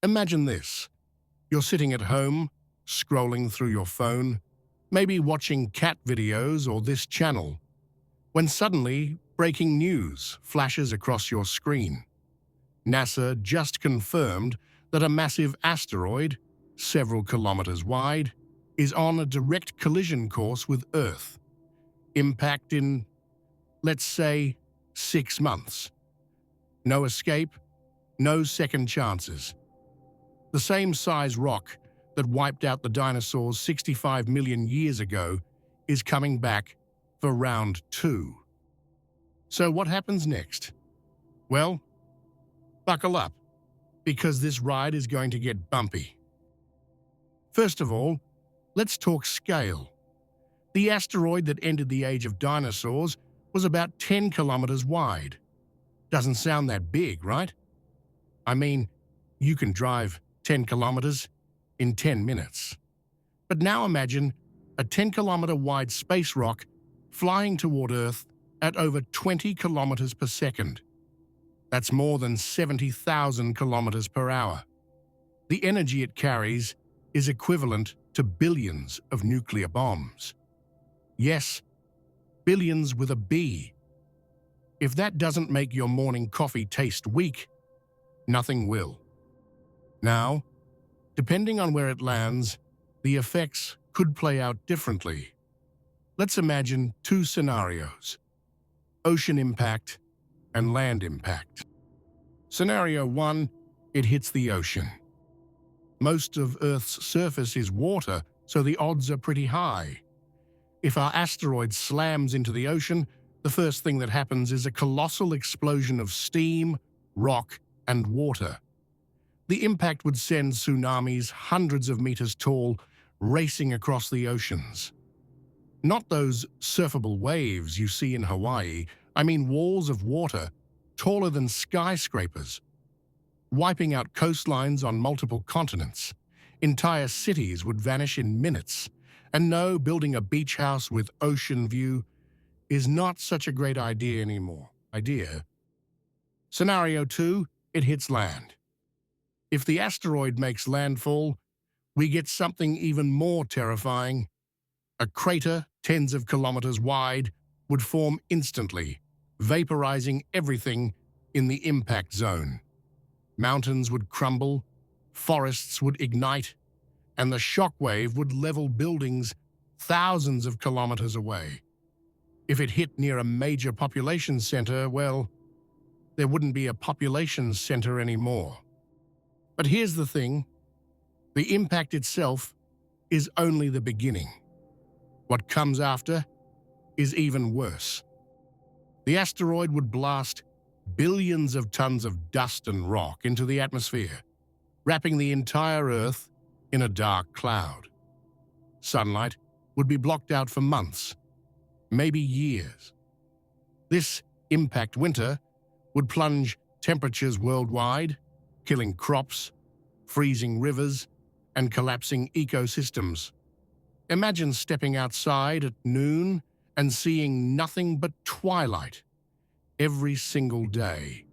Imagine this. You're sitting at home, scrolling through your phone, maybe watching cat videos or this channel, when suddenly breaking news flashes across your screen. NASA just confirmed that a massive asteroid, several kilometers wide, is on a direct collision course with Earth. Impact in, let's say, 6 months. No escape, no second chances. The same size rock that wiped out the dinosaurs 65 million years ago is coming back for round 2. So what happens next? Well, buckle up, because this ride is going to get bumpy. First of all, let's talk scale. The asteroid that ended the age of dinosaurs was about 10 kilometers wide. Doesn't sound that big, right? I mean, you can drive 10 kilometers in 10 minutes. But now imagine a 10-kilometer wide space rock flying toward Earth at over 20 kilometers per second. That's more than 70,000 kilometers per hour. The energy it carries is equivalent to billions of nuclear bombs. Yes, billions with a B. If that doesn't make your morning coffee taste weak, nothing will. Now, depending on where it lands, the effects could play out differently. Let's imagine 2 scenarios: ocean impact and land impact. Scenario 1, it hits the ocean. Most of Earth's surface is water, so the odds are pretty high. If our asteroid slams into the ocean, the first thing that happens is a colossal explosion of steam, rock, and water. The impact would send tsunamis hundreds of meters tall racing across the oceans. Not those surfable waves you see in Hawaii, I mean walls of water taller than skyscrapers, wiping out coastlines on multiple continents. Entire cities would vanish in minutes. And no, building a beach house with ocean view is not such a great idea anymore. Scenario 2, it hits land. If the asteroid makes landfall, we get something even more terrifying. A crater tens of kilometers wide would form instantly, vaporizing everything in the impact zone. Mountains would crumble, forests would ignite, and the shockwave would level buildings thousands of kilometers away. If it hit near a major population center, well, there wouldn't be a population center anymore. But here's the thing, the impact itself is only the beginning. What comes after is even worse. The asteroid would blast billions of tons of dust and rock into the atmosphere, wrapping the entire Earth in a dark cloud. Sunlight would be blocked out for months, maybe years. This impact winter would plunge temperatures worldwide, killing crops, freezing rivers, and collapsing ecosystems. Imagine stepping outside at noon and seeing nothing but twilight every single day.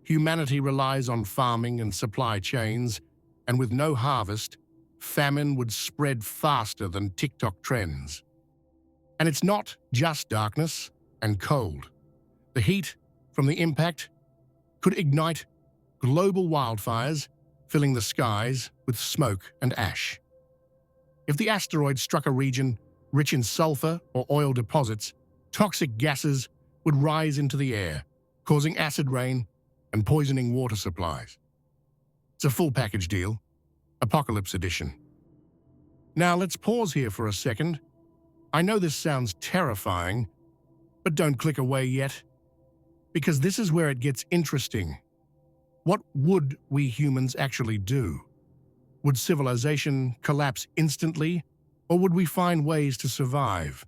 Humanity relies on farming and supply chains, and with no harvest, famine would spread faster than TikTok trends. And it's not just darkness and cold. The heat from the impact could ignite global wildfires, filling the skies with smoke and ash. If the asteroid struck a region rich in sulfur or oil deposits, toxic gases would rise into the air, causing acid rain and poisoning water supplies. It's a full package deal, Apocalypse Edition. Now let's pause here for a second. I know this sounds terrifying, but don't click away yet, because this is where it gets interesting. What would we humans actually do? Would civilization collapse instantly, or would we find ways to survive?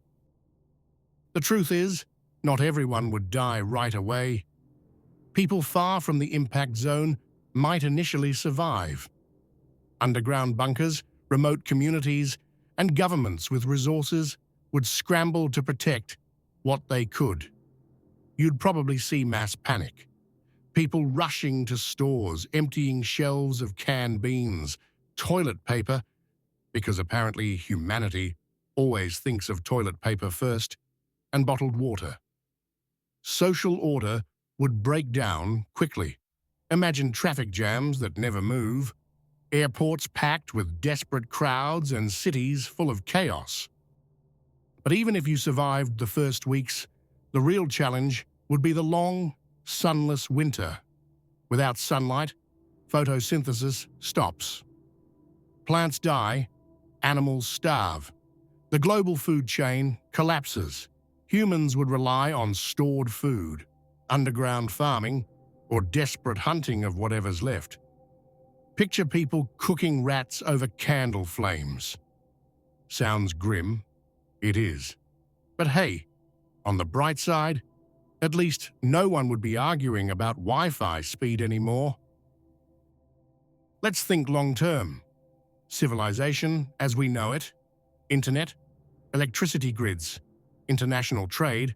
The truth is, not everyone would die right away. People far from the impact zone might initially survive. Underground bunkers, remote communities, and governments with resources would scramble to protect what they could. You'd probably see mass panic. People rushing to stores, emptying shelves of canned beans, toilet paper, because apparently humanity always thinks of toilet paper first, and bottled water. Social order would break down quickly. Imagine traffic jams that never move, airports packed with desperate crowds, and cities full of chaos. But even if you survived the first weeks, the real challenge would be the long, sunless winter. Without sunlight, photosynthesis stops. Plants die, animals starve. The global food chain collapses. Humans would rely on stored food, underground farming, or desperate hunting of whatever's left. Picture people cooking rats over candle flames. Sounds grim. It is. But hey, on the bright side, at least no one would be arguing about Wi-Fi speed anymore. Let's think long-term. Civilization as we know it, internet, electricity grids, international trade,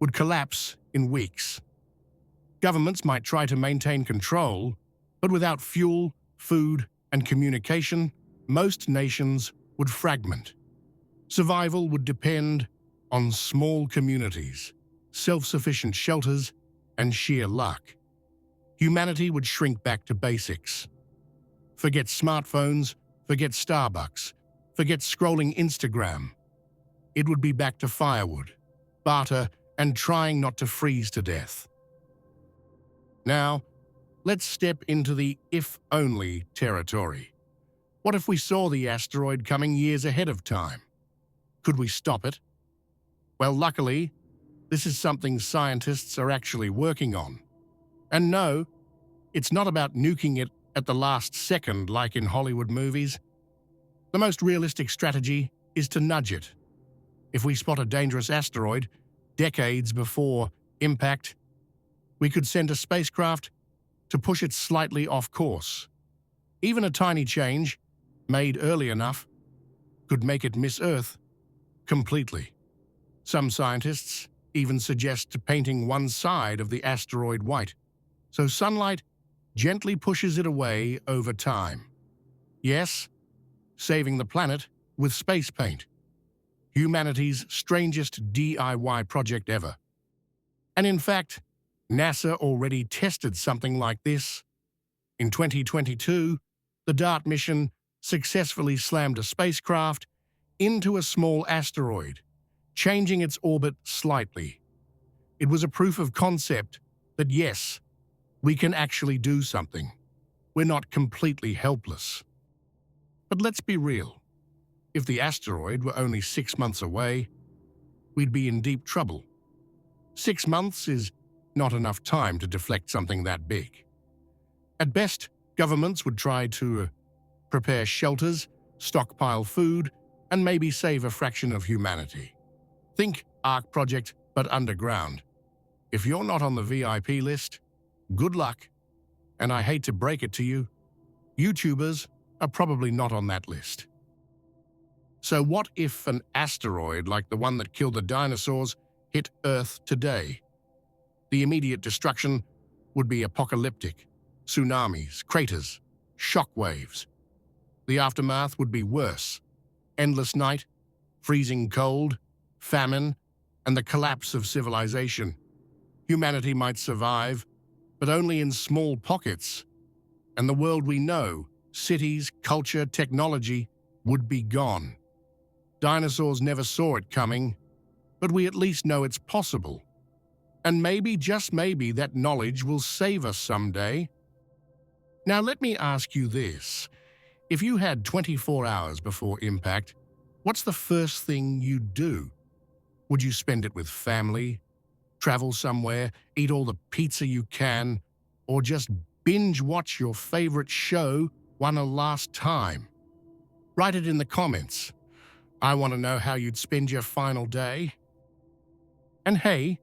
would collapse in weeks. Governments might try to maintain control, but without fuel, food, and communication, most nations would fragment. Survival would depend on small communities, self-sufficient shelters, and sheer luck. Humanity would shrink back to basics. Forget smartphones, forget Starbucks, forget scrolling Instagram. It would be back to firewood, barter, and trying not to freeze to death. Now, let's step into the if-only territory. What if we saw the asteroid coming years ahead of time? Could we stop it? Well, luckily, this is something scientists are actually working on. And no, it's not about nuking it at the last second like in Hollywood movies. The most realistic strategy is to nudge it. If we spot a dangerous asteroid decades before impact, we could send a spacecraft to push it slightly off course. Even a tiny change, made early enough, could make it miss Earth completely. Some scientists even suggest painting one side of the asteroid white, so sunlight gently pushes it away over time. Yes, saving the planet with space paint. Humanity's strangest DIY project ever. And in fact, NASA already tested something like this. In 2022, the DART mission successfully slammed a spacecraft into a small asteroid, changing its orbit slightly. It was a proof of concept that yes, we can actually do something. We're not completely helpless. But let's be real. If the asteroid were only 6 months away, we'd be in deep trouble. 6 months is not enough time to deflect something that big. At best, governments would try to prepare shelters, stockpile food, and maybe save a fraction of humanity. Think Ark project, but underground. If you're not on the VIP list, good luck. And I hate to break it to you, YouTubers are probably not on that list. So what if an asteroid like the one that killed the dinosaurs hit Earth today? The immediate destruction would be apocalyptic. Tsunamis, craters, shockwaves. The aftermath would be worse. Endless night, freezing cold, famine, and the collapse of civilization. Humanity might survive, but only in small pockets. And the world we know, cities, culture, technology, would be gone. Dinosaurs never saw it coming, but we at least know it's possible. And maybe, just maybe, that knowledge will save us someday. Now let me ask you this. If you had 24 hours before impact, what's the first thing you'd do? Would you spend it with family, travel somewhere, eat all the pizza you can, or just binge watch your favorite show one last time? Write it in the comments. I want to know how you'd spend your final day. And hey,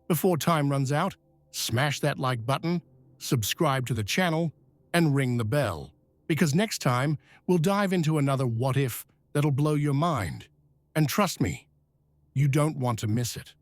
before time runs out, smash that like button, subscribe to the channel, and ring the bell. Because next time, we'll dive into another what if that'll blow your mind. And trust me, you don't want to miss it.